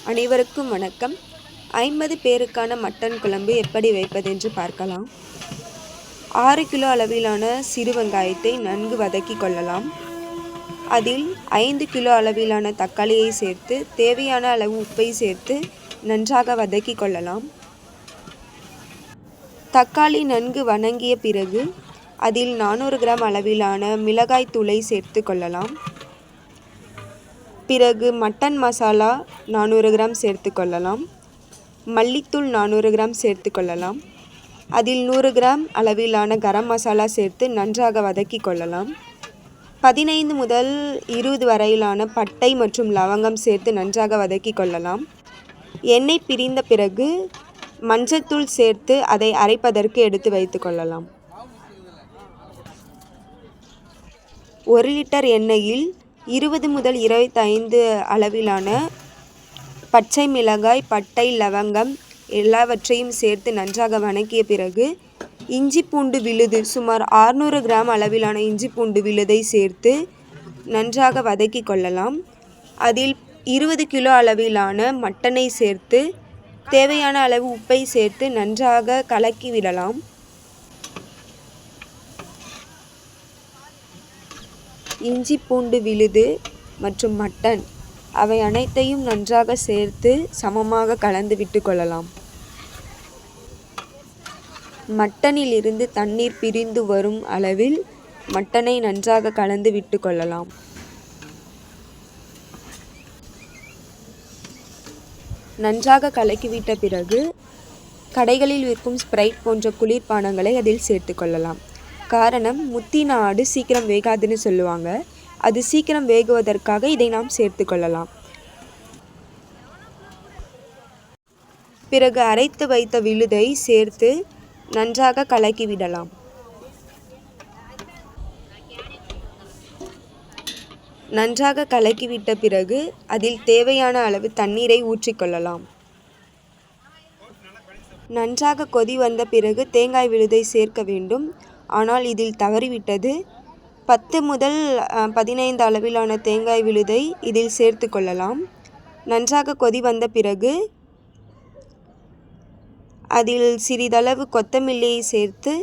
அனைவருக்கும் வணக்கம். 50 பேருக்கான மட்டன் குழம்பு எப்படி வைப்பதென்று பார்க்கலாம். 6 கிலோ அளவிலான சிறு வெங்காயத்தை நன்கு வதக்கி கொள்ளலாம். அதில் 5 கிலோ அளவிலான தக்காளியை சேர்த்து தேவையான அளவு உப்பை சேர்த்து நன்றாக வதக்கி கொள்ளலாம். தக்காளி நன்கு வதங்கிய பிறகு அதில் 400 கிராம் அளவிலான மிளகாய் தூளை சேர்த்து கொள்ளலாம். பிறகு மட்டன் மசாலா 400 கிராம் சேர்த்து கொள்ளலாம். மல்லித்தூள் 400 கிராம் சேர்த்து கொள்ளலாம். அதில் 100 கிராம் அளவிலான கரம் மசாலா சேர்த்து நன்றாக வதக்கி கொள்ளலாம். 15 முதல் 20 வரையிலான பட்டை மற்றும் லவங்கம் சேர்த்து நன்றாக வதக்கி கொள்ளலாம். எண்ணெய் பிரிந்த பிறகு மஞ்சள்தூள் சேர்த்து அதை அரைப்பதற்கு எடுத்து வைத்து கொள்ளலாம். 1 லிட்டர் எண்ணெயில் 20 முதல் 25 அளவிலான பச்சை மிளகாய், பட்டை, லவங்கம் எல்லாவற்றையும் சேர்த்து நன்றாக வதக்கிய பிறகு இஞ்சி பூண்டு விழுது சுமார் 600 கிராம் அளவிலான இஞ்சி பூண்டு விழுதை சேர்த்து நன்றாக வதக்கி கொள்ளலாம். அதில் 20 கிலோ அளவிலான மட்டனை சேர்த்து தேவையான அளவு உப்பை சேர்த்து நன்றாக கலக்கி விடலாம். இஞ்சி பூண்டு விழுது மற்றும் மட்டன் அவை அனைத்தையும் நன்றாக சேர்த்து சமமாக கலந்து விட்டு கொள்ளலாம். மட்டனில் இருந்து தண்ணீர் பிரிந்து வரும் அளவில் மட்டனை நன்றாக கலந்து விட்டு கொள்ளலாம். நன்றாக கலக்கிவிட்ட பிறகு கடைகளில் விற்கும் ஸ்ப்ரைட் போன்ற குளிர்பானங்களை அதில் சேர்த்து கொள்ளலாம். காரணம், முத்தின ஆடு சீக்கிரம் வேகாதுன்னு சொல்லுவாங்க. அது சீக்கிரம் வேகுவதற்காக இதை நாம் சேர்த்து கொள்ளலாம். பிறகு அரைத்து வைத்த விழுதை சேர்த்து நன்றாக கலக்கி விடலாம். நன்றாக கலக்கிவிட்ட பிறகு அதில் தேவையான அளவு தண்ணீரை ஊற்றிக்கொள்ளலாம். நன்றாக கொதி வந்த பிறகு தேங்காய் விழுதை சேர்க்க வேண்டும். ஆனால் இதில் தவறிவிட்டது. 10 முதல் 15 அளவிலான தேங்காய் விழுதை இதில் சேர்த்து கொள்ளலாம். நன்றாக கொதி வந்த பிறகு அதில் சிறிதளவு கொத்தமல்லியை சேர்த்து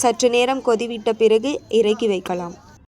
சற்று நேரம் கொதிவிட்ட பிறகு இறக்கி வைக்கலாம்.